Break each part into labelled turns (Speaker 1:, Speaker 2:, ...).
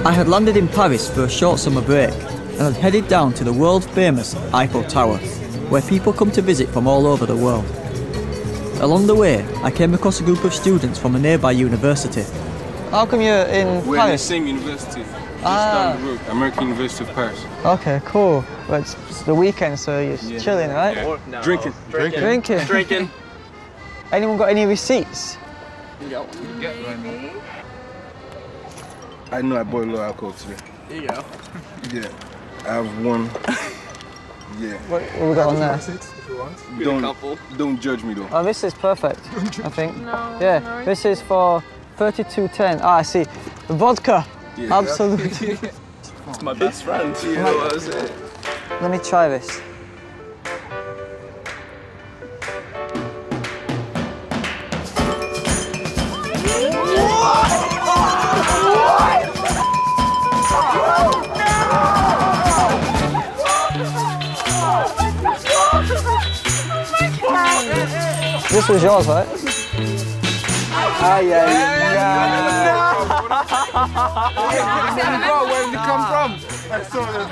Speaker 1: I had landed in Paris for a short summer break and had headed down to the world-famous Eiffel Tower, where people come to visit from all over the world. Along the way, I came across a group of students from a nearby university. How come you're in
Speaker 2: We're
Speaker 1: Paris?
Speaker 2: in the same university, just down the road, American University of Paris.
Speaker 1: Okay, cool. Well, it's the weekend, so you're chilling, right?
Speaker 2: Yeah.
Speaker 3: No.
Speaker 2: Drinking.
Speaker 3: Drinking.
Speaker 1: Anyone got any receipts?
Speaker 2: I know I bought a lot of alcohol today.
Speaker 3: There you go.
Speaker 2: Yeah, I have one. Yeah.
Speaker 1: What we got on there?
Speaker 4: If you want.
Speaker 2: Don't judge me though.
Speaker 1: Oh, this is perfect, I think.
Speaker 5: No.
Speaker 1: Yeah,
Speaker 5: No.
Speaker 1: this is for 32.10. Ah, I see. Vodka.
Speaker 2: Yeah.
Speaker 1: Absolutely.
Speaker 3: It's my best friend.
Speaker 2: Yeah, what was it?
Speaker 1: Let me try this. This was yours, right? Ah, yeah.
Speaker 2: Where did it come from? I saw that.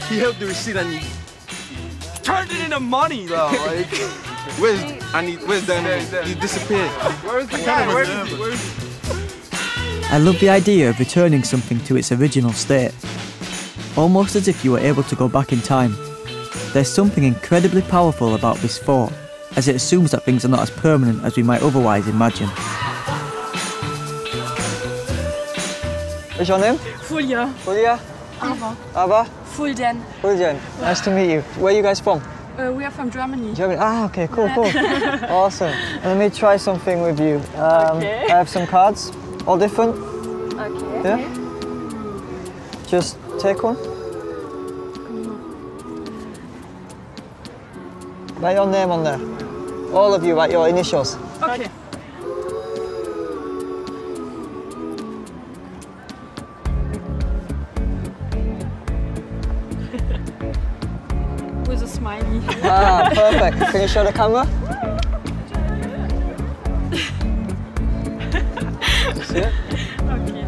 Speaker 3: He held the receipt and he turned it into money, though. Like,
Speaker 2: Where's Dynamo? He disappeared.
Speaker 3: where's the guy? Where is he?
Speaker 1: I love the idea of returning something to its original state. Almost as if you were able to go back in time. There's something incredibly powerful about this thought, as it assumes that things are not as permanent as we might otherwise imagine. What's your name?
Speaker 5: Fulia.
Speaker 1: Julia?
Speaker 5: Ava.
Speaker 1: Ava?
Speaker 5: Fulden.
Speaker 1: Julian. Nice to meet you. Where are you guys from?
Speaker 5: We are from Germany.
Speaker 1: Germany. Ah, okay, cool. Awesome. Let me try something with you.
Speaker 5: Okay.
Speaker 1: I have some cards, all different.
Speaker 5: Okay.
Speaker 1: Yeah? Just take one. Write your name on there. All of you write your initials.
Speaker 5: Okay. With a smiley.
Speaker 1: Ah, perfect. Can you show the camera? You see it?
Speaker 5: Okay.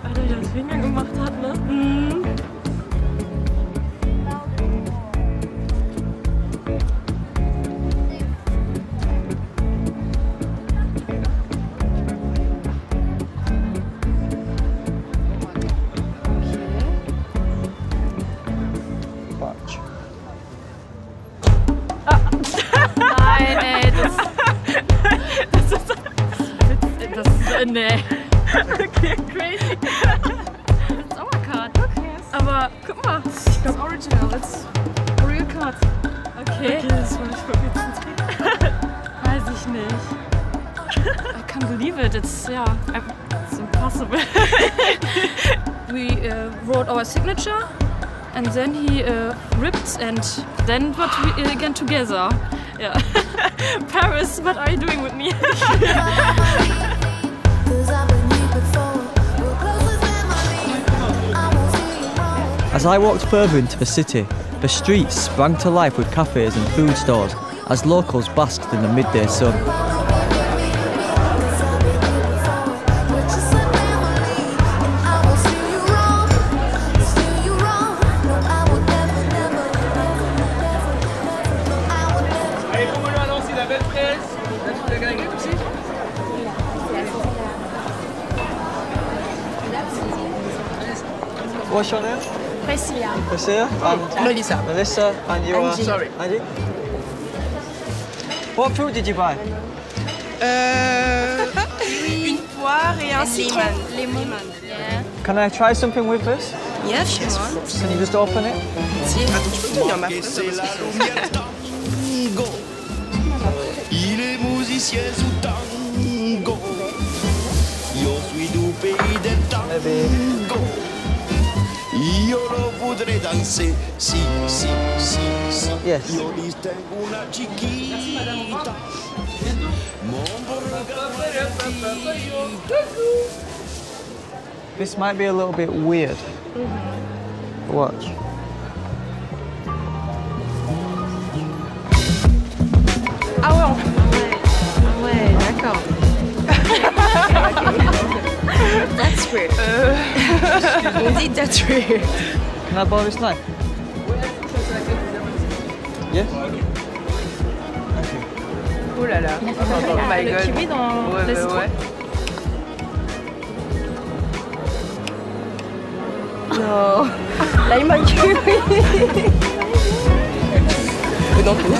Speaker 5: Hat er das Finger gemacht hat, ne? Mhm.
Speaker 1: Watch.
Speaker 5: Nein, ey, das ist... Nee. Okay, crazy. It's our card. Okay. Aber guck mal, ich glaube original. It's a real card. Okay. Das ist weiß ich nicht. I can't believe it. It's it's impossible. We wrote our signature, and then he ripped, and then what we again together. Yeah. Paris, what are you doing with me?
Speaker 1: As I walked further into the city, the streets sprang to life with cafes and food stores as locals basked in the midday sun. What's your name?
Speaker 5: Priscilla.
Speaker 1: Priscilla? And
Speaker 3: Melissa.
Speaker 1: Melissa, and you are?
Speaker 5: Angie.
Speaker 3: Sorry.
Speaker 1: Angie? What fruit did you buy?
Speaker 6: Une poire et un citron.
Speaker 5: Lemon. Yeah.
Speaker 1: Can I try something with this?
Speaker 6: Yeah, chez moi.
Speaker 1: Can you just open it?
Speaker 6: Si. Attends, tu peux me tenir ma
Speaker 7: Il est musicien sous tango. Io suis du pays del tango. Io lo voudrais danser. Si, si, si, si.
Speaker 1: Yes.
Speaker 7: Io distingo una chiquita.
Speaker 1: This might be a little bit weird. Watch.
Speaker 5: Ah ouais, d'accord.
Speaker 6: tatoué. On dit tatoué.
Speaker 1: Can I borrow this knife? Yeah? Thank you.
Speaker 6: Oh là là. Oh my god.
Speaker 5: kiwi dans
Speaker 6: Ouais,
Speaker 5: les
Speaker 6: bah
Speaker 5: citrons.
Speaker 6: ouais. Non. Là, il manque kiwi. Dans tout.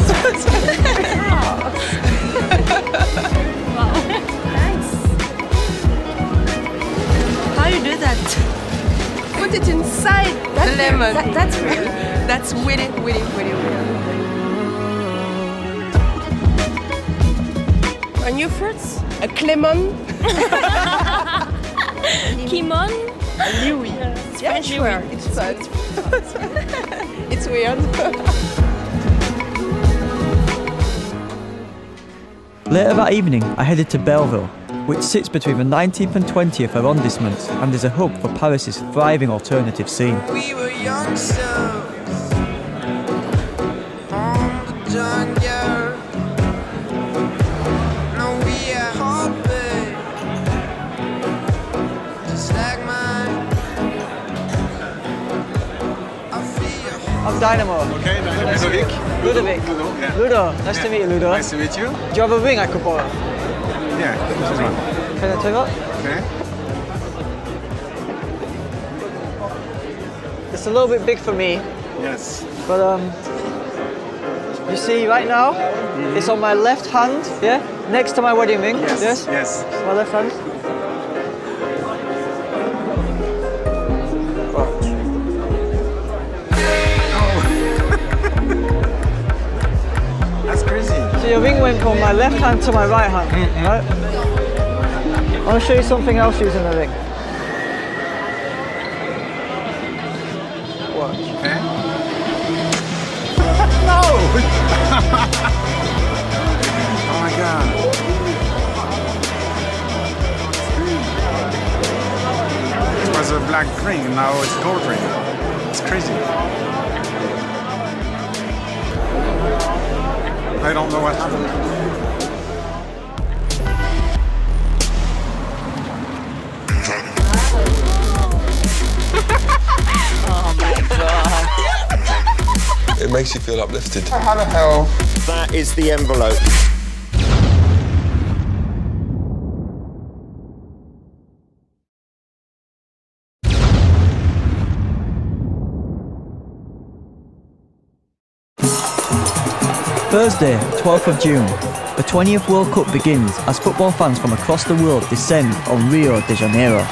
Speaker 6: How you do that? Put it inside the lemon. That's weird. That's really, really, really weird. A new fruits? A clemon?
Speaker 5: Kimon.
Speaker 6: A kiwi. It's French word. It's fun. It's weird.
Speaker 1: Later that evening, I headed to Belleville, which sits between the 19th and 20th arrondissements and is a hub for Paris's thriving alternative scene.
Speaker 8: We were youngsters from the jungle. Now we are hoping, just like mine. I feel.
Speaker 1: I'm Dynamo.
Speaker 4: Okay, Ludovic.
Speaker 1: Ludovic.
Speaker 4: Ludo, yeah.
Speaker 1: Ludo, nice to meet you, Ludo.
Speaker 4: Nice to meet you.
Speaker 1: Do you have a ring I could borrow?
Speaker 4: Yeah, this is one.
Speaker 1: Can I take it?
Speaker 4: Okay.
Speaker 1: It's a little bit big for me,
Speaker 4: Yes.
Speaker 1: but you see right now, it's on my left hand, yeah? Next to my wedding ring, yes?
Speaker 4: Yes.
Speaker 1: My left hand.
Speaker 4: That's crazy.
Speaker 1: So your ring went from my left hand to my right hand, right? I want to show you something else using the ring. Watch.
Speaker 4: Okay. No! Oh my god. It was a black ring, now it's gold ring. It's crazy. I don't know what happened.
Speaker 9: It makes you feel uplifted.
Speaker 4: How the hell?
Speaker 7: That is the envelope.
Speaker 1: Thursday, 12th of June. The 20th World Cup begins as football fans from across the world descend on Rio de Janeiro.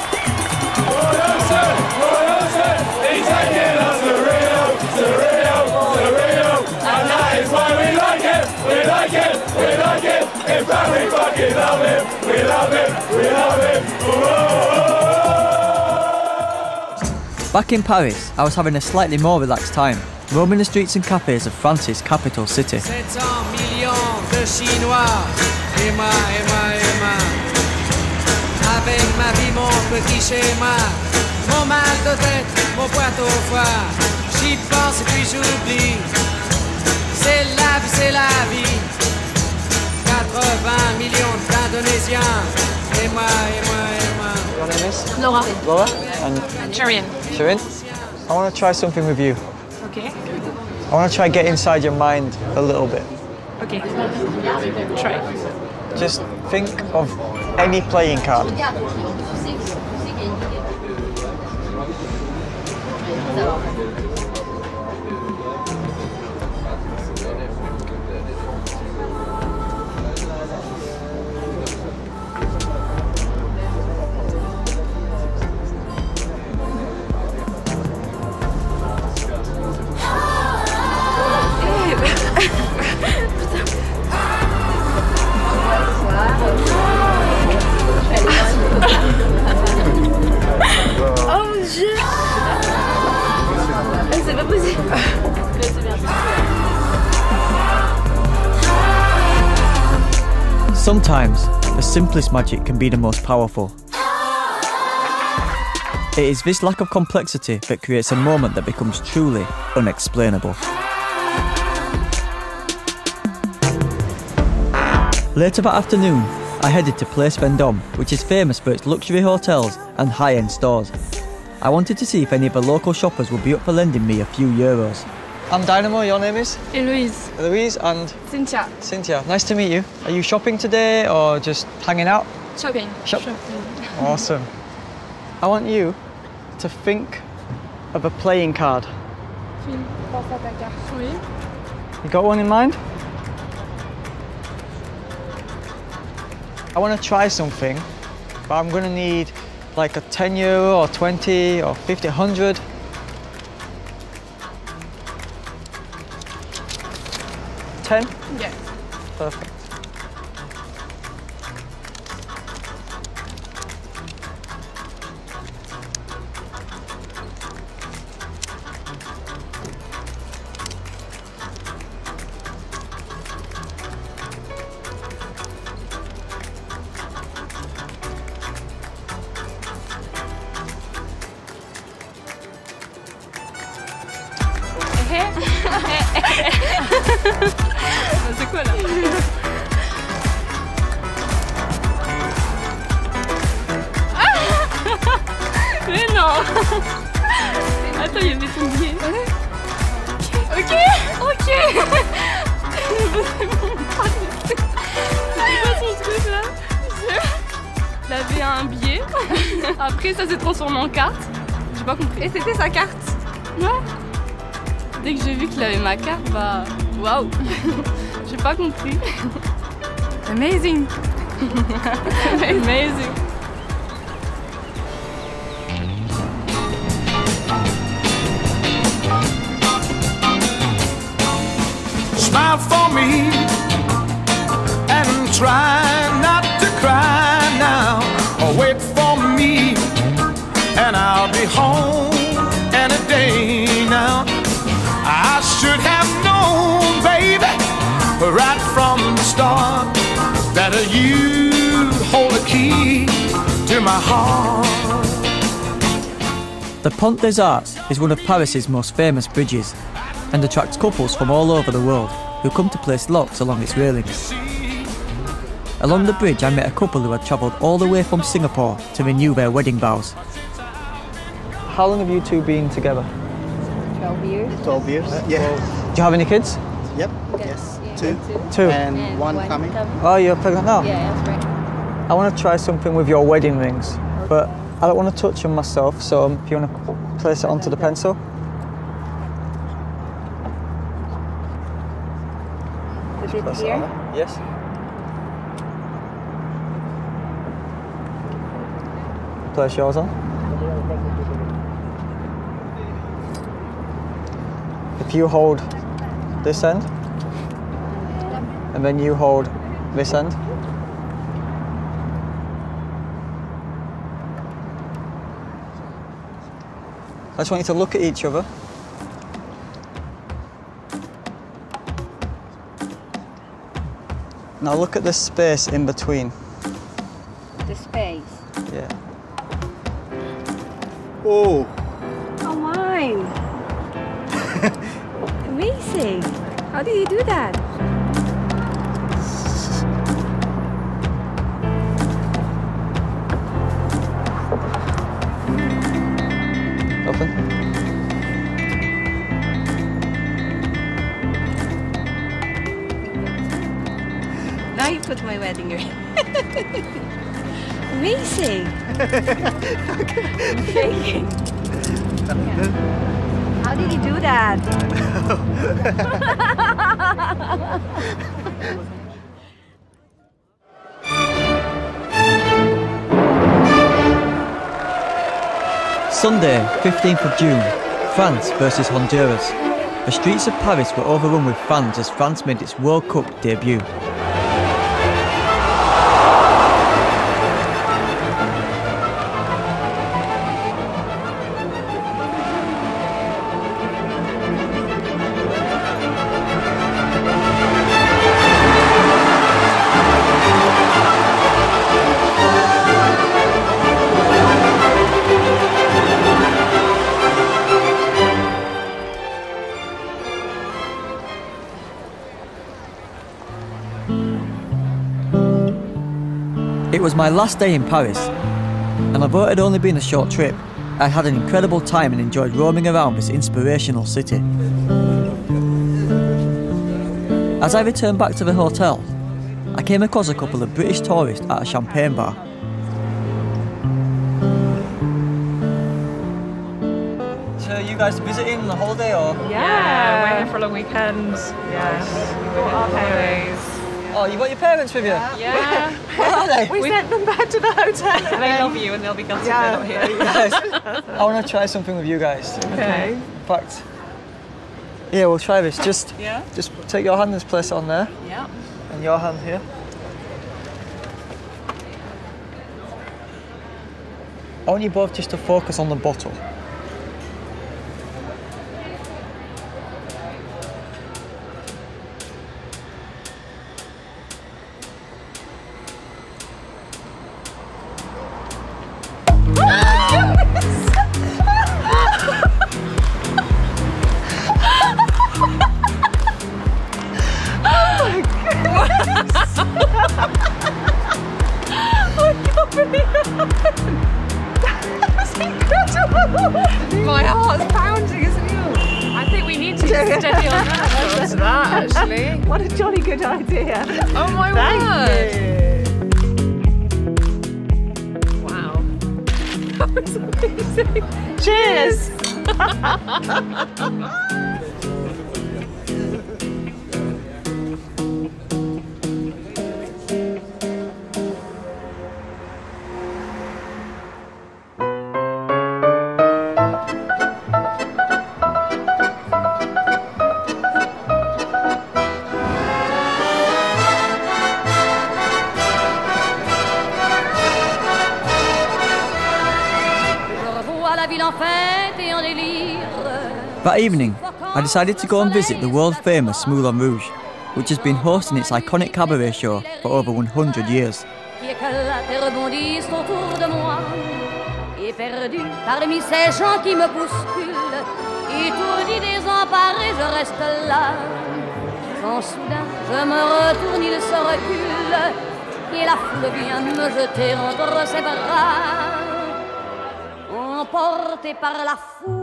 Speaker 1: Back in Paris, I was having a slightly more relaxed time, roaming the streets and cafes of France's capital city.
Speaker 8: 700 millions de Chinois. Et moi, et moi, et moi. Avec ma vie, mon petit schéma. Mon mal de tête, mon boîte au foie. J'y pense et puis j'oublie. C'est la vie, c'est la vie. 80 millions d'Indonésiens. Et moi, et moi, et moi.
Speaker 1: Your name is?
Speaker 5: Laura.
Speaker 1: Laura? And
Speaker 5: Sharon.
Speaker 1: Shirin? I want to try something with you.
Speaker 5: Okay.
Speaker 1: I want to try get inside your mind a little bit.
Speaker 5: Okay. Try.
Speaker 1: Just think of any playing card.
Speaker 6: Oh mon dieu! C'est pas possible.
Speaker 1: Sometimes, the simplest magic can be the most powerful. It is this lack of complexity that creates a moment that becomes truly unexplainable. Later that afternoon, I headed to Place Vendôme, which is famous for its luxury hotels and high-end stores. I wanted to see if any of the local shoppers would be up for lending me a few euros. I'm Dynamo, your name is?
Speaker 5: Eloise.
Speaker 1: Eloise and?
Speaker 5: Cynthia.
Speaker 1: Cynthia, nice to meet you. Are you shopping today or just hanging out?
Speaker 5: Shopping.
Speaker 1: Shopping. Awesome. I want you to think of a playing card.
Speaker 5: Oui.
Speaker 1: You got one in mind? I want to try something, but I'm going to need like a 10 euro or 20 or 50, 100. $10?
Speaker 5: Yeah.
Speaker 1: Perfect.
Speaker 5: C'est quoi là? Mais non. Attends, il y avait ton billet. Ok. C'était quoi son truc là? Il avait un billet. Après ça s'est transformé en carte. J'ai pas compris.
Speaker 6: Et c'était sa carte?
Speaker 5: Ouais. Dès que j'ai vu qu'il avait ma carte, bah waouh. J'ai pas compris.
Speaker 6: Amazing.
Speaker 5: Amazing.
Speaker 7: Smile for me and try not to cry now. Or wait for me and I'll be home in a day now. I should have known, baby, right from the start, that you hold the key to my heart.
Speaker 1: The Pont des Arts is one of Paris's most famous bridges and attracts couples from all over the world who come to place locks along its railings. Along the bridge I met a couple who had travelled all the way from Singapore to renew their wedding vows. How long have you two been together?
Speaker 10: 12 years.
Speaker 11: 12 years? Yeah.
Speaker 1: Do you have any kids?
Speaker 11: Yep. Yes. Two.
Speaker 1: Two.
Speaker 11: And one coming.
Speaker 1: Oh, you're pregnant now?
Speaker 10: Yeah, that's right.
Speaker 1: I want to try something with your wedding rings, but I don't want to touch them myself, so if you want to place it onto the pencil.
Speaker 10: Is it here?
Speaker 1: Yes. Place yours on. If you hold this end, and then you hold this end. I just want you to look at each other. Now look at the space in between.
Speaker 10: The space.
Speaker 1: Yeah.
Speaker 11: Oh.
Speaker 10: Oh my! Amazing! How did you do that?
Speaker 1: Open.
Speaker 6: Now you put my wedding ring.
Speaker 10: Amazing! How did you do that?
Speaker 1: Sunday, 15th of June, France versus Honduras. The streets of Paris were overrun with fans as France made its World Cup debut. my last day in Paris, and although it had only been a short trip, I had an incredible time and enjoyed roaming around this inspirational city. As I returned back to the hotel, I came across a couple of British tourists at a champagne bar. So are you guys visiting on a holiday or?
Speaker 12: Yeah, we're here for a long weekend. Yes, with our parents.
Speaker 1: Oh, you got your parents with you?
Speaker 12: Yeah.
Speaker 1: Where are they?
Speaker 12: We sent them back to the hotel. They love you and they'll be gutted they're not here.
Speaker 1: Guys, I want to try something with you guys.
Speaker 12: Okay.
Speaker 1: In fact, yeah, we'll try this. Just take your hand and place it on there.
Speaker 12: Yeah.
Speaker 1: And your hand here. I want you both just to focus on the bottle.
Speaker 6: My heart's pounding, isn't it?
Speaker 12: I think we need to steady on that actually.
Speaker 6: What a jolly good idea.
Speaker 12: Oh my
Speaker 6: Thank
Speaker 12: word. Wow. That was amazing.
Speaker 6: Cheers.
Speaker 1: That evening, I decided to go and visit the world-famous Moulin Rouge, which has been hosting its iconic cabaret show for over 100 years.
Speaker 13: Qui éclatent et rebondissent autour de moi, et perdu parmi ces gens qui me bousculent, étourdi, désemparé, je reste là. Quand soudain je me retourne, il se recule, et la foule vient me jeter entre ses bras. Emporté par la foule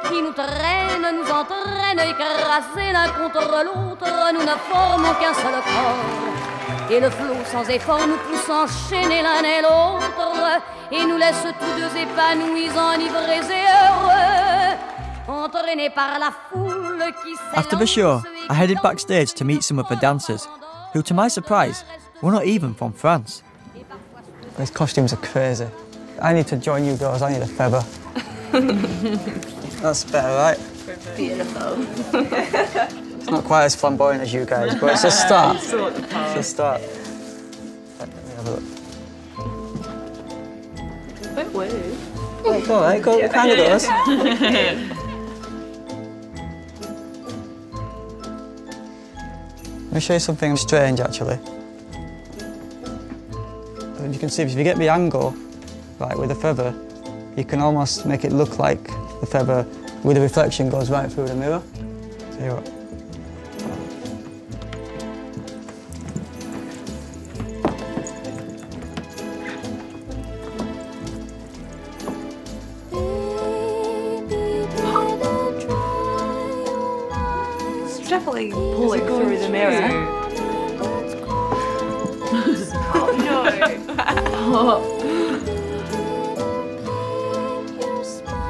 Speaker 13: qui nous traîne, nous entraîne, écrasés l'un contre l'autre, nous ne formons qu'un seul corps. Et le flot sans effort nous pousse enchaîner l'un et l'autre, et nous laisse tous deux épanouis, enivrés et heureux, entraînés par la foule qui s'élance.
Speaker 1: After the show, I headed backstage to meet some of the dancers, who to my surprise, were not even from France. These costumes are crazy. I need to join you girls, I need a feather. That's better, right?
Speaker 6: Beautiful.
Speaker 1: It's not quite as flamboyant as you guys, but it's a start. It's a start. Let me have a look.
Speaker 12: A bit weird.
Speaker 1: Oh, it's all right, it kind of does. Let me show you something strange, actually. And you can see if you get the angle right with the feather, you can almost make it look like the feather with the reflection goes right through the mirror. See what?
Speaker 6: It's definitely pulling through the mirror. Oh no.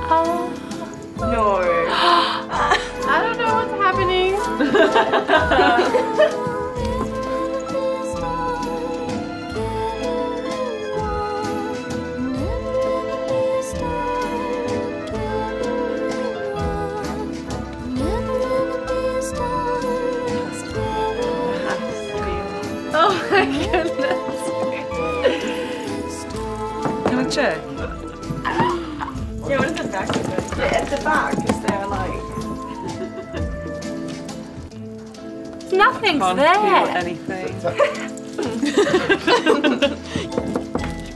Speaker 6: Oh no.
Speaker 12: I don't know what's happening. Oh my goodness.
Speaker 6: Can we check?
Speaker 12: Yeah, what is the back of it?
Speaker 6: Yeah, at the back, is there like...
Speaker 12: Nothing's
Speaker 6: Can't
Speaker 12: there.
Speaker 6: feel anything.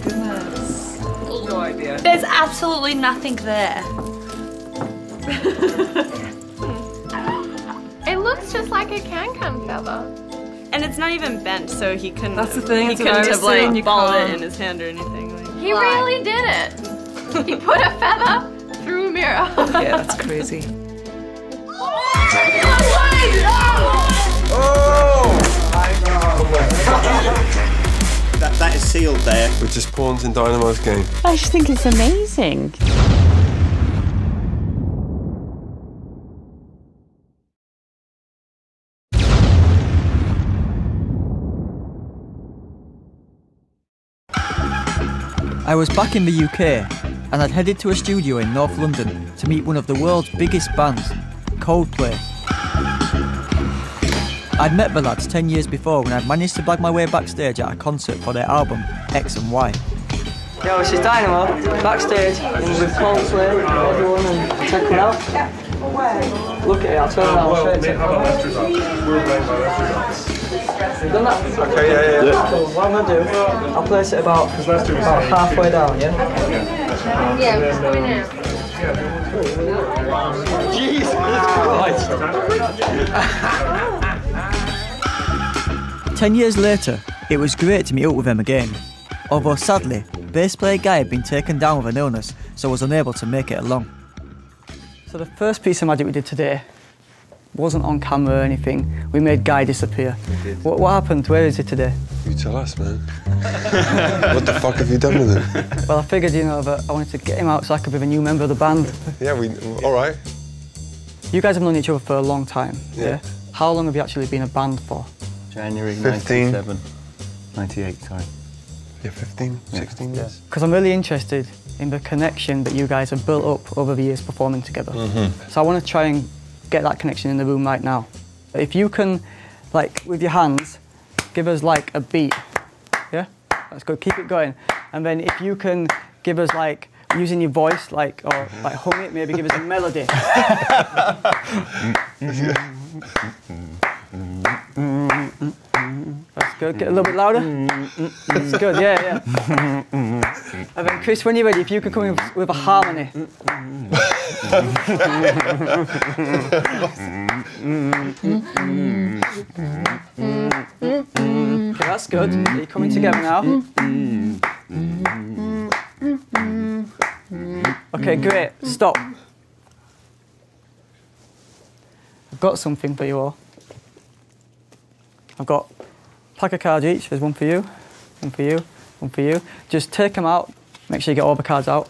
Speaker 6: Goodness. No idea.
Speaker 12: There's absolutely nothing there. It looks just like a can-can feather.
Speaker 14: And it's not even bent, so he couldn't.
Speaker 12: That's the thing.
Speaker 14: He
Speaker 12: That's what I
Speaker 14: couldn't
Speaker 12: was
Speaker 14: have like
Speaker 12: saying, you
Speaker 14: balled it
Speaker 12: can't.
Speaker 14: in his hand or anything. Like,
Speaker 13: He really did it. He put a feather through a mirror.
Speaker 12: Yeah, that's crazy.
Speaker 11: That is sealed there.
Speaker 9: We're just pawns in Dynamo's game.
Speaker 15: I just think it's amazing.
Speaker 1: I was back in the UK and I'd headed to a studio in North London to meet one of the world's biggest bands, Coldplay. I'd met the lads 10 years before when I'd managed to bag my way backstage at a concert for their album X and Y.
Speaker 16: Yo, this is Dynamo, backstage with Coldplay, everyone, and check it out. Look at it, I'll turn around, I'll show it to you. Done that?
Speaker 9: Okay, yeah.
Speaker 16: Cool, what I'm going to do, I'll place it about halfway down, yeah?
Speaker 13: Yeah, it's coming now.
Speaker 16: Jesus Christ!
Speaker 1: 10 years later, it was great to meet up with them again. Although sadly, bass player Guy had been taken down with an illness, so was unable to make it along.
Speaker 16: So the first piece of magic we did today wasn't on camera or anything. We made Guy disappear. What happened? Where is he today?
Speaker 9: You tell us, man. What the fuck have you done with him?
Speaker 16: Well, I figured, you know, that I wanted to get him out so I could be the new member of the band.
Speaker 9: Yeah, all right.
Speaker 16: You guys have known each other for a long time,
Speaker 9: Yeah.
Speaker 16: How long have you actually been a band for?
Speaker 17: January
Speaker 9: 15.
Speaker 17: 97. 98, sorry.
Speaker 9: Yeah, 15, 16 years.
Speaker 16: Because I'm really interested in the connection that you guys have built up over the years performing together. So I want to try and get that connection in the room right now. If you can, like, with your hands, give us like a beat, yeah? That's good, keep it going. And then if you can give us like, using your voice, like, or like hum it, maybe give us a melody. That's good, get a little bit louder. That's good, yeah. And then Chris, when you're ready, if you can come in with a harmony. Okay, that's good. You're coming together now. Okay, great. Stop. I've got something for you all. I've got a pack of cards each. There's one for you, one for you, one for you. Just take them out. Make sure you get all the cards out.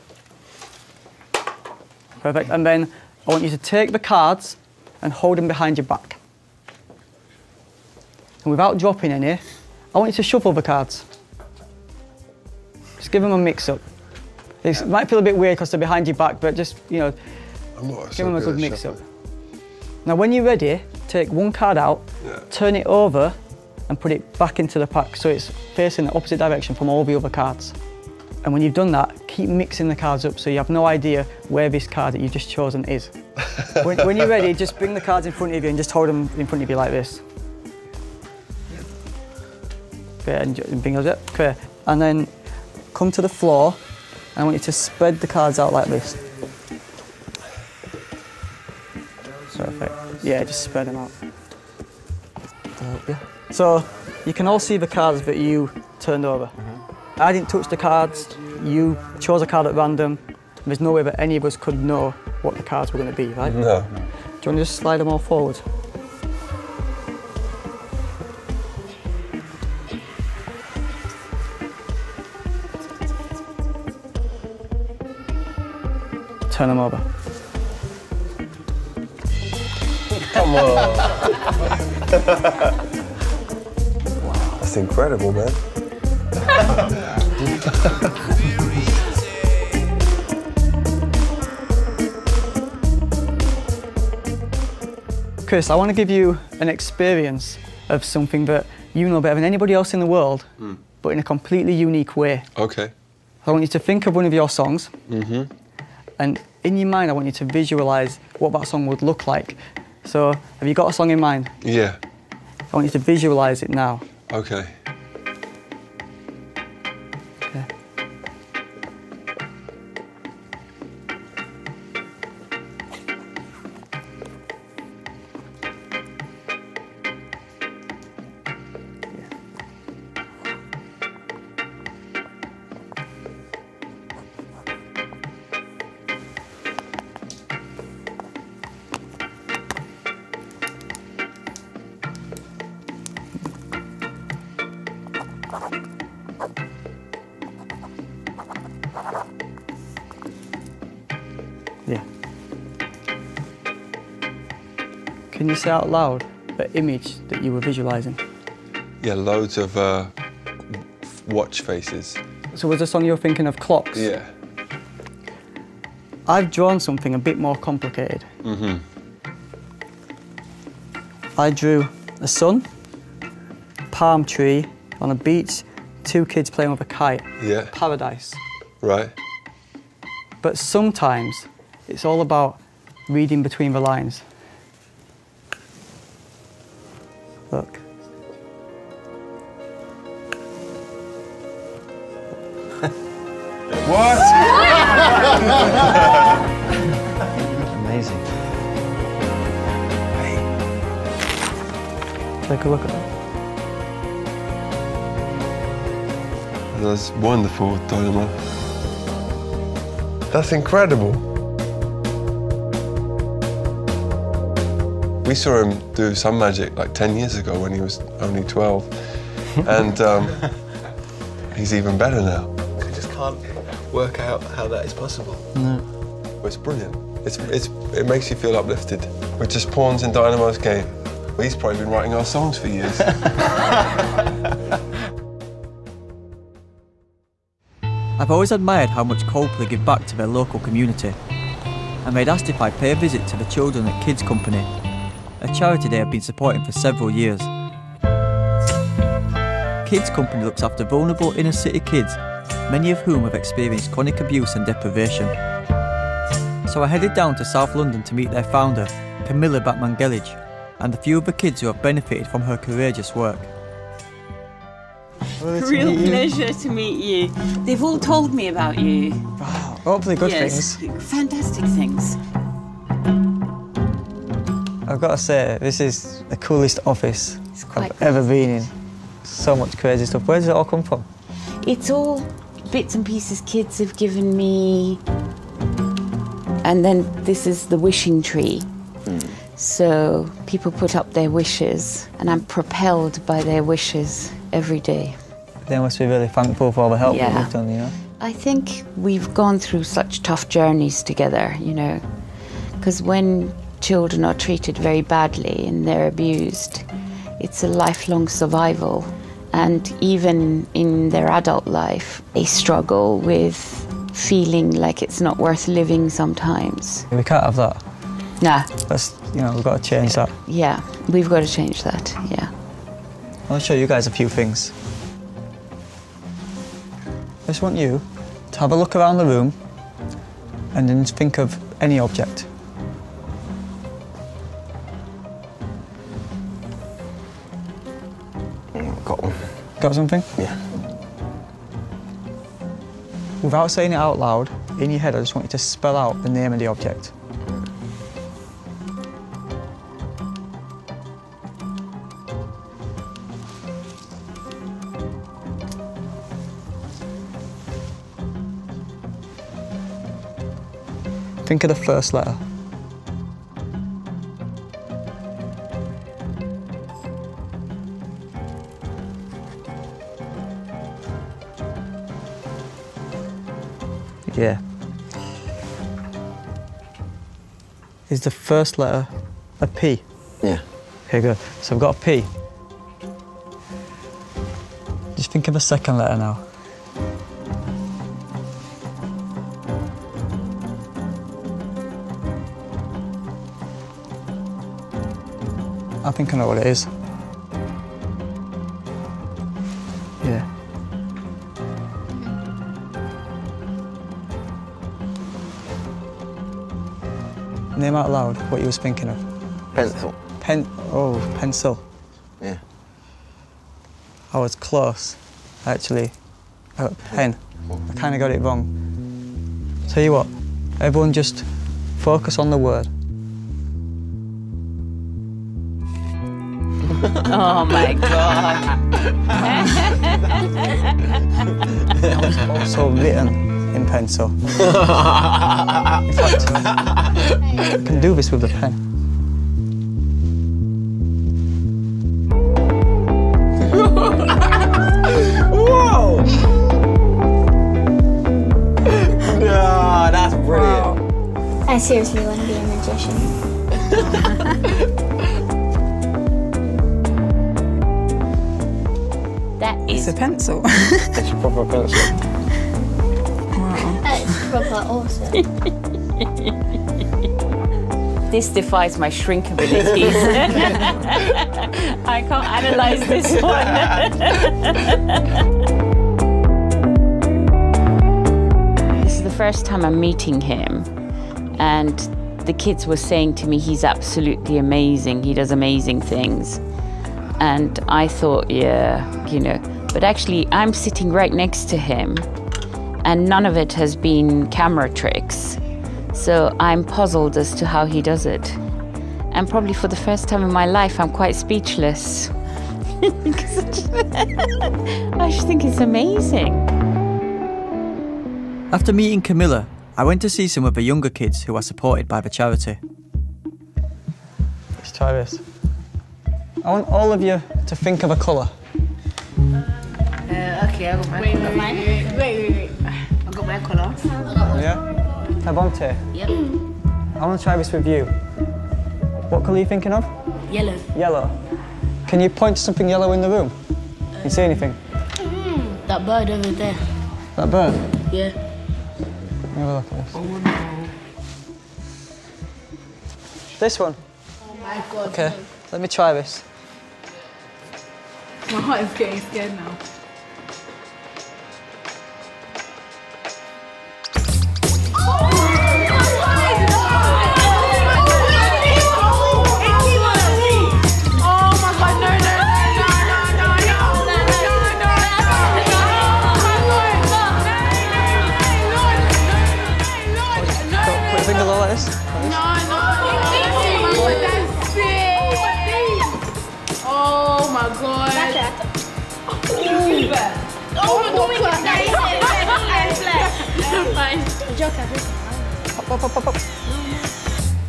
Speaker 16: Perfect. And then I want you to take the cards and hold them behind your back. And without dropping any, I want you to shuffle the cards. Just give them a mix-up. It might feel a bit weird because they're behind your back, but just, you know, give them a good mix-up. Now, when you're ready, take one card out, turn it over, and put it back into the pack so it's facing the opposite direction from all the other cards. And when you've done that, keep mixing the cards up so you have no idea where this card that you've just chosen is. when you're ready, just bring the cards in front of you and just hold them in front of you like this. Okay, and bring those up. Okay, and then come to the floor, and I want you to spread the cards out like this. Perfect. Yeah, just spread them out. Yeah. So you can all see the cards that you turned over. I didn't touch the cards. You chose a card at random. There's no way that any of us could know what the cards were going to be, right?
Speaker 9: No.
Speaker 16: Do you want to just slide them all forward? Turn them over.
Speaker 9: Come on. That's incredible, man.
Speaker 16: Chris, I want to give you an experience of something that you know better than anybody else in the world, but in a completely unique way.
Speaker 9: Okay.
Speaker 16: I want you to think of one of your songs, and in your mind I want you to visualise what that song would look like. So, have you got a song in mind?
Speaker 9: Yeah.
Speaker 16: I want you to visualise it now.
Speaker 9: Okay.
Speaker 16: Okay. Can you say out loud the image that you were visualising?
Speaker 9: Yeah, loads of watch faces.
Speaker 16: So was the song you were thinking of clocks?
Speaker 9: Yeah.
Speaker 16: I've drawn something a bit more complicated.
Speaker 9: Mm-hmm.
Speaker 16: I drew a sun, palm tree on a beach, 2 kids playing with a kite.
Speaker 9: Yeah.
Speaker 16: Paradise.
Speaker 9: Right.
Speaker 16: But sometimes it's all about reading between the lines. Look.
Speaker 9: What?
Speaker 17: Amazing.
Speaker 16: Take a look at that.
Speaker 9: That's wonderful, Dynamo. That's incredible. We saw him do some magic like 10 years ago when he was only 12. And he's even better now.
Speaker 11: I just can't work out how that is possible.
Speaker 16: No.
Speaker 9: Well, it's brilliant. It makes you feel uplifted. We're just pawns in Dynamo's game. Well, he's probably been writing our songs for years.
Speaker 1: I've always admired how much Coldplay give back to their local community, and they'd asked if I'd pay a visit to the Children at Kids Company, a charity they have been supporting for several years. Kids Company looks after vulnerable inner city kids, many of whom have experienced chronic abuse and deprivation. So I headed down to South London to meet their founder, Camilla Batman-Gelage, and a few of the kids who have benefited from her courageous work.
Speaker 15: Real pleasure to meet you. They've all told me about you.
Speaker 16: Wow, hopefully good
Speaker 15: yes,
Speaker 16: things.
Speaker 15: Fantastic things.
Speaker 16: I've got to say, this is the coolest office I've ever been in. So much crazy stuff. Where does it all come from?
Speaker 15: It's all bits and pieces kids have given me. And then this is the wishing tree. So people put up their wishes, and I'm propelled by their wishes every day.
Speaker 16: They must be really thankful for all the help that you've done, you know?
Speaker 15: I think we've gone through such tough journeys together, you know, because when children are treated very badly and they're abused, it's a lifelong survival. And even in their adult life, they struggle with feeling like it's not worth living sometimes.
Speaker 16: We can't have that.
Speaker 15: Nah.
Speaker 16: That's, you know, we've got to change that.
Speaker 15: Yeah, we've got to change that, yeah.
Speaker 16: I'll show you guys a few things. I just want you to have a look around the room and then think of any object.
Speaker 9: Got one.
Speaker 16: Got something?
Speaker 9: Yeah.
Speaker 16: Without saying it out loud, in your head, I just want you to spell out the name of the object. Think of the first letter. Yeah. Is the first letter a P?
Speaker 9: Yeah.
Speaker 16: Okay, good. So I've got a P. Just think of the second letter now. I think I know what it is. Yeah. Name out loud what you was thinking of.
Speaker 9: Pencil.
Speaker 16: Pencil.
Speaker 9: Yeah.
Speaker 16: I was close, actually. Pen. I kind of got it wrong. Tell you what, everyone just focus on the word.
Speaker 15: Oh my God.
Speaker 16: That was also written in pencil. In fact, I can do this with the pen.
Speaker 11: Whoa! Oh, that's brilliant.
Speaker 18: I seriously want to be a magician. It's a pencil.
Speaker 9: It's a proper pencil.
Speaker 13: It's proper awesome.
Speaker 15: This defies my shrink abilities. I can't analyse this one. This is the first time I'm meeting him, and the kids were saying to me he's absolutely amazing, he does amazing things. And I thought, yeah, you know, but actually I'm sitting right next to him, and none of it has been camera tricks. So I'm puzzled as to how he does it. And probably for the first time in my life, I'm quite speechless. I just think it's amazing.
Speaker 1: After meeting Camilla, I went to see some of the younger kids who are supported by the charity.
Speaker 16: Let's try this. I want all of you to think of a colour.
Speaker 6: Okay, I got my colour. Wait. I got my colour.
Speaker 16: Yeah? Avante.
Speaker 6: Yep.
Speaker 16: I want to try this with you. What colour are you thinking of?
Speaker 6: Yellow.
Speaker 16: Yellow. Can you point to something yellow in the room? Can you see anything?
Speaker 6: That bird over there.
Speaker 16: That bird?
Speaker 6: Yeah.
Speaker 16: Let me have a look at this.
Speaker 6: Oh no.
Speaker 16: This one?
Speaker 6: Oh my god.
Speaker 16: Okay, let me try this.
Speaker 12: My heart is getting scared now.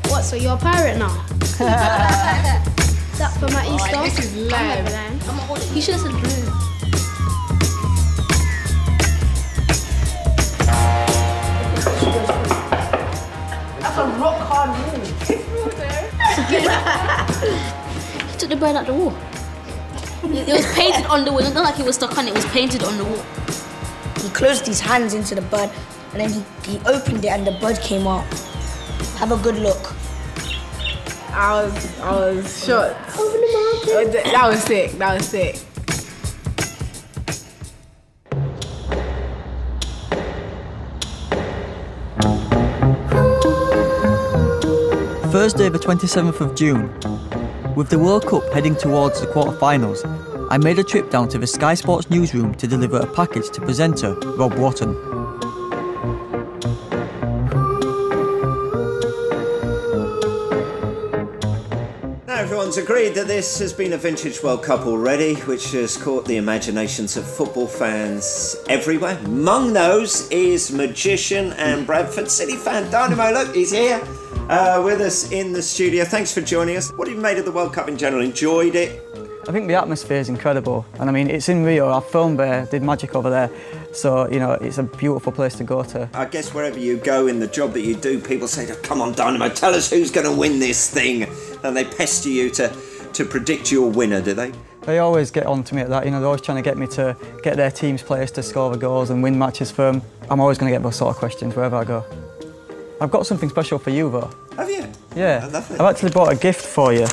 Speaker 19: What, so you're a pirate now? That for my Easter?
Speaker 12: This is live.
Speaker 19: You should have said blue.
Speaker 6: That's a rock hard move.
Speaker 19: He took the bird out the wall. It was painted on the wall. It's not like it was stuck on it was painted on the wall.
Speaker 20: He closed his hands into the bird and then he opened it and the bird came out. Have a good look.
Speaker 12: I was shocked. That was sick. That was sick.
Speaker 1: Thursday the 27th of June. With the World Cup heading towards the quarter-finals, I made a trip down to the Sky Sports newsroom to deliver a package to presenter Rob Wotton.
Speaker 21: Everyone's agreed that this has been a vintage World Cup already, which has caught the imaginations of football fans everywhere. Among those is Magician and Bradford City fan Dynamo. Look, he's here with us in the studio. Thanks for joining us. What have you made of the World Cup in general? Enjoyed it?
Speaker 16: I think the atmosphere is incredible. And I mean, it's in Rio. I filmed there, did magic over there. So, you know, it's a beautiful place to go to.
Speaker 21: I guess wherever you go in the job that you do, people say, come on, Dynamo, tell us who's going to win this thing. And they pester you to predict your winner, do they?
Speaker 16: They always get on to me at that. You know, they're always trying to get me to get their team's players to score the goals and win matches for them. I'm always going to get those sort of questions wherever I go. I've got something special for you, though.
Speaker 21: Have you?
Speaker 16: Yeah.
Speaker 21: Oh, lovely.
Speaker 16: I've actually bought a gift for you.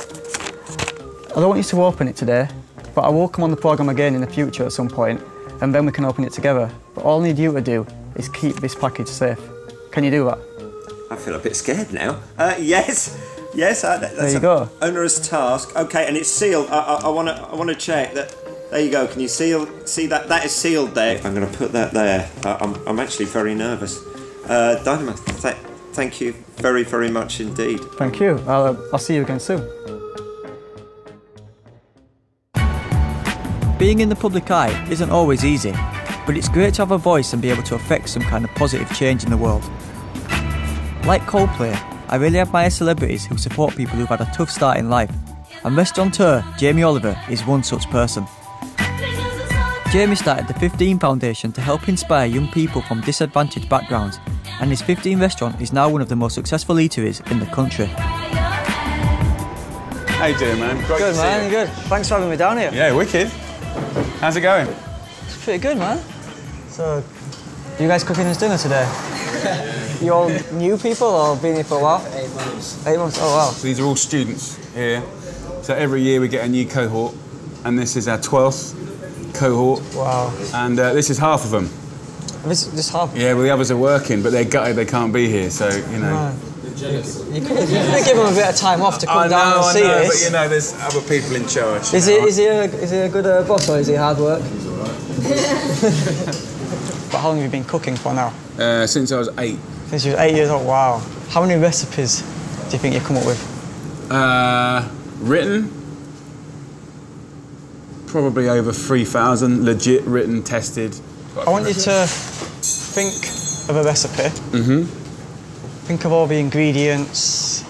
Speaker 16: I don't want you to open it today, but I will come on the programme again in the future at some point, and then we can open it together. But all I need you to do is keep this package safe. Can you do that?
Speaker 21: I feel a bit scared now. Yes. Yes, that's
Speaker 16: there you go.
Speaker 21: Onerous task. Okay, and it's sealed. I want to check that. There you go. Can you see that? That is sealed there. I'm going to put that there. I'm actually very nervous. Dynamo, thank you very, very much indeed.
Speaker 16: Thank you. I'll see you again soon.
Speaker 1: Being in the public eye isn't always easy, but it's great to have a voice and be able to affect some kind of positive change in the world. Like Coldplay, I really admire celebrities who support people who've had a tough start in life, and restaurateur Jamie Oliver is one such person. Jamie started the 15 Foundation to help inspire young people from disadvantaged backgrounds, and his 15 restaurant is now one of the most successful eateries in the country.
Speaker 22: How you doing, man? Great
Speaker 16: good,
Speaker 22: to see
Speaker 16: man.
Speaker 22: you.
Speaker 16: Good. Thanks for having me down here.
Speaker 22: Yeah, wicked. How's it going?
Speaker 16: Pretty good, man. So, you guys cooking us dinner today? You all new people or been here for a while? 8 months. 8 months, oh wow.
Speaker 18: So these are all students here. So every year we get a new cohort, and this is our 12th cohort.
Speaker 16: Wow.
Speaker 18: And this is half of them.
Speaker 16: This half?
Speaker 18: Yeah, well the others are working, but they're gutted they can't be here, so, you know.
Speaker 16: Right. You could give them a bit of time off to come down and see us.
Speaker 18: But you know, there's other people in charge.
Speaker 16: Is he a good boss or is he hard work? But how long have you been cooking for now?
Speaker 18: Since I was 8.
Speaker 16: Since you were 8 years old, wow. How many recipes do you think you've come up with?
Speaker 18: Written? Probably over 3,000, legit written, tested.
Speaker 16: I want you to think of a recipe.
Speaker 18: Mm-hmm.
Speaker 16: Think of all the ingredients.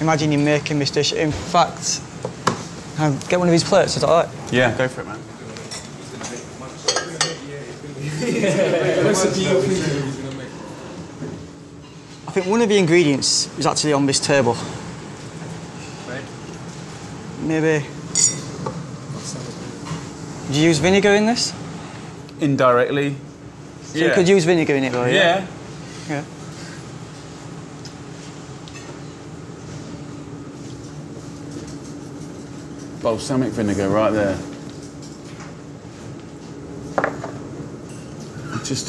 Speaker 16: Imagine you're making this dish. In fact, get one of these plates, is that all right?
Speaker 18: Yeah, go for it, man.
Speaker 16: I think one of the ingredients is actually on this table. Maybe... Did you use vinegar in this?
Speaker 18: Indirectly.
Speaker 16: So you could use vinegar in it though, yeah? Yeah.
Speaker 18: Balsamic vinegar right there.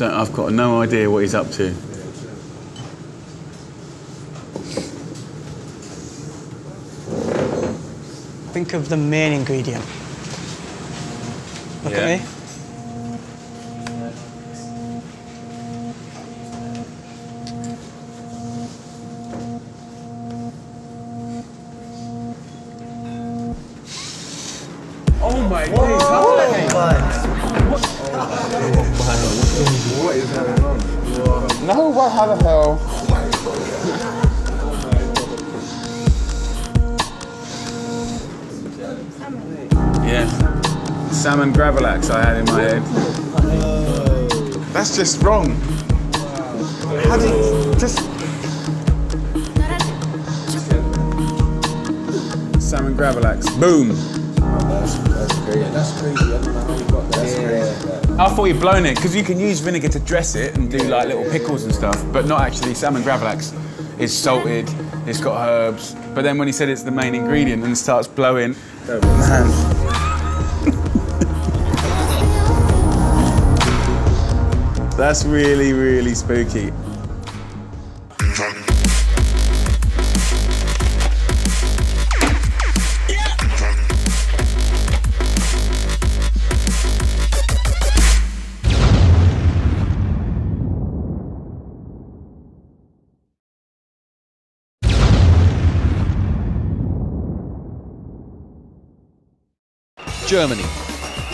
Speaker 18: I've got no idea what he's up to.
Speaker 16: Think of the main ingredient. Look at me.
Speaker 18: Oh my days!
Speaker 9: What is going on?
Speaker 18: No, what? How the hell? Yeah. Salmon gravlax I had in my head.
Speaker 9: That's just wrong. How do you just...
Speaker 18: Salmon gravlax. Boom.
Speaker 11: That's crazy. That's crazy. I don't know how you got that. That's crazy.
Speaker 18: I thought you'd blown it, because you can use vinegar to dress it and do like little pickles and stuff, but not actually. Salmon gravlax is salted, it's got herbs, but then when he said it's the main ingredient and it starts blowing, man. That's really, really spooky.
Speaker 22: Germany,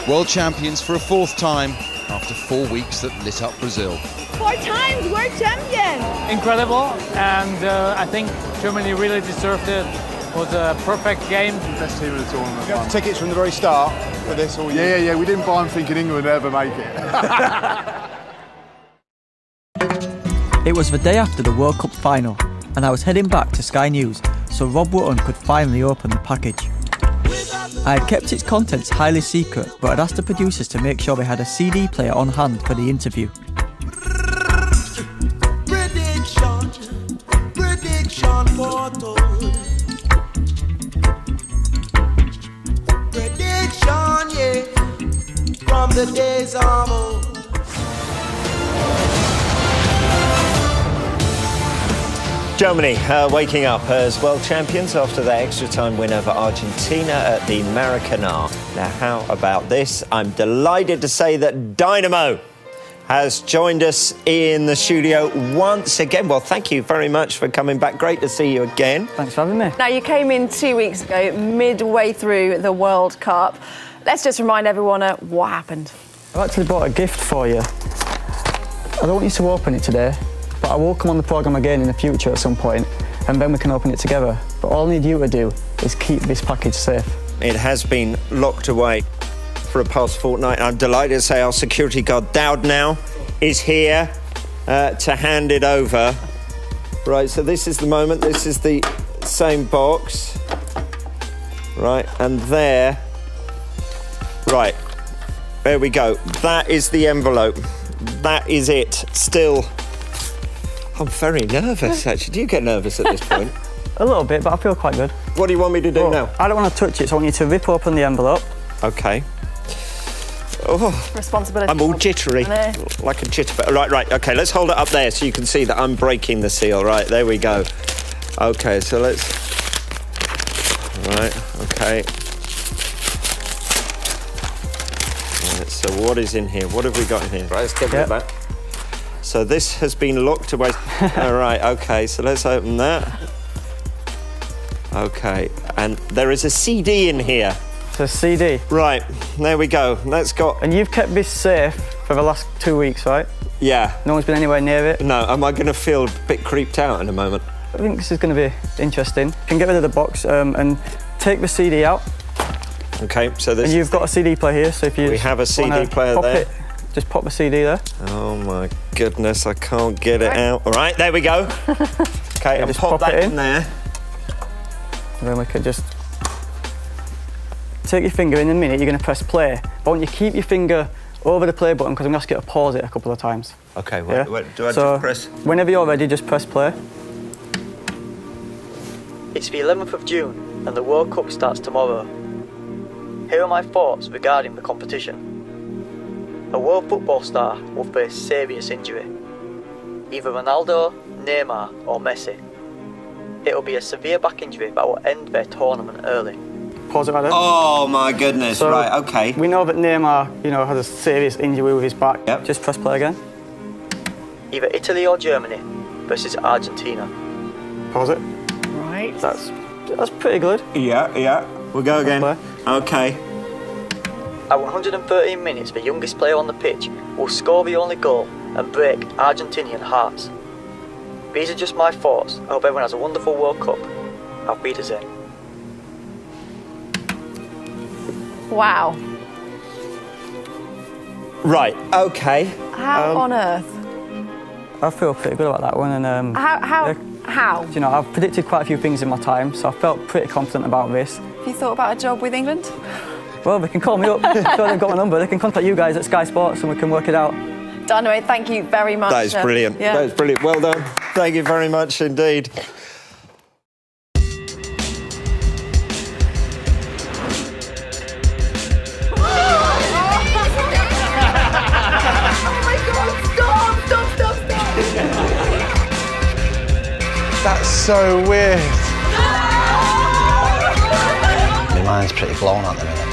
Speaker 22: world champions for a 4th time after 4 weeks that lit up Brazil.
Speaker 23: 4 times world champion!
Speaker 24: Incredible, and I think Germany really deserved it. It was a perfect game.
Speaker 25: Best team of the tournament. You have tickets from the very start for this all year? Yeah. We didn't buy them thinking England would ever make it.
Speaker 1: It was the day after the World Cup final, and I was heading back to Sky News so Rob Wootton could finally open the package. I had kept its contents highly secret, but I'd asked the producers to make sure they had a CD player on hand for the interview.
Speaker 7: Prediction foretold. Prediction, yeah, from the days of old.
Speaker 21: Germany waking up as world champions after their extra time win over Argentina at the Maracanã. Now, how about this? I'm delighted to say that Dynamo has joined us in the studio once again. Well, thank you very much for coming back. Great to see you again.
Speaker 16: Thanks for having me.
Speaker 23: Now, you came in 2 weeks ago, midway through the World Cup. Let's just remind everyone what happened.
Speaker 16: I've actually bought a gift for you. I don't want you to open it today, but I will come on the programme again in the future at some point, and then we can open it together. But all I need you to do is keep this package safe.
Speaker 21: It has been locked away for a past fortnight. I'm delighted to say our security guard, Dowd, now is here to hand it over. Right, so this is the moment. This is the same box. Right, and there. Right. there we go. That is the envelope. That is it. Still, I'm very nervous, actually. Do you get nervous at this point?
Speaker 16: A little bit, but I feel quite good.
Speaker 21: What do you want me to do now?
Speaker 16: I don't want to touch it, so I want you to rip open the envelope.
Speaker 21: Okay. Oh,
Speaker 23: responsibility.
Speaker 21: I'm all jittery, like a jitterbug. Right, okay, let's hold it up there so you can see that I'm breaking the seal. Right, there we go. Okay, so let's... Right, okay. Right, so what is in here? What have we got in here? Right, let's get rid of that. So this has been locked away. All right, okay, so let's open that. Okay, and there is a CD in here.
Speaker 16: It's a CD?
Speaker 21: Right, there we go. That's got...
Speaker 16: And you've kept this safe for the last 2 weeks, right?
Speaker 21: Yeah.
Speaker 16: No one's been anywhere near it?
Speaker 21: No, am I going to feel a bit creeped out in a moment?
Speaker 16: I think this is going to be interesting. You can get rid of the box and take the CD out.
Speaker 21: Okay, so this...
Speaker 16: And you've got a CD player here, so if you...
Speaker 21: We have a CD player there.
Speaker 16: Just pop the CD there.
Speaker 21: Oh my goodness, I can't get it out. All right, there we go. Okay, and
Speaker 16: just
Speaker 21: pop that in there.
Speaker 16: And then we can just take your finger. In a minute, you're going to press play. But I want you to keep your finger over the play button because I'm going to ask you to pause it a couple of times.
Speaker 21: Okay, wait, do I
Speaker 16: so
Speaker 21: just press?
Speaker 16: Whenever you're ready, just press play. It's the 11th of June and the World Cup starts tomorrow. Here are my thoughts regarding the competition. A world football star will face serious injury. Either Ronaldo, Neymar or Messi. It'll be a severe back injury that will end their tournament early. Pause it right there.
Speaker 21: Oh my goodness,
Speaker 16: so
Speaker 21: right, okay.
Speaker 16: We know that Neymar, has a serious injury with his back. Yep. Just press play again. Either Italy or Germany versus Argentina. Pause it.
Speaker 23: Right.
Speaker 16: That's pretty good.
Speaker 21: Yeah. We'll go again. Okay.
Speaker 16: At 113 minutes, the youngest player on the pitch will score the only goal and break Argentinian hearts. These are just my thoughts. I hope everyone has a wonderful World Cup. Auf Wiedersehen.
Speaker 23: Wow.
Speaker 21: Right, okay.
Speaker 23: How on earth?
Speaker 16: I feel pretty good about that one. And
Speaker 23: How?
Speaker 16: You know, I've predicted quite a few things in my time, so I felt pretty confident about this.
Speaker 23: Have you thought about a job with England?
Speaker 16: Well, they can call me up. So they've got my number. They can contact you guys at Sky Sports and we can work it out.
Speaker 23: Dynamo, thank you very much.
Speaker 21: That is brilliant.
Speaker 23: Yeah.
Speaker 21: That is brilliant. Well done. Thank you very much indeed.
Speaker 17: That's so weird. My mind's pretty blown at the minute.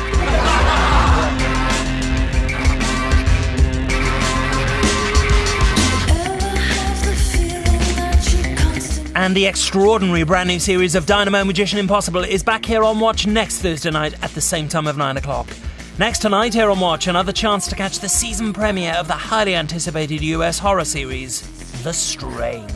Speaker 2: And the extraordinary brand new series of Dynamo Magician Impossible is back here on Watch next Thursday night at the same time of 9 o'clock. Next tonight here on Watch, another chance to catch the season premiere of the highly anticipated US horror series, The Strain.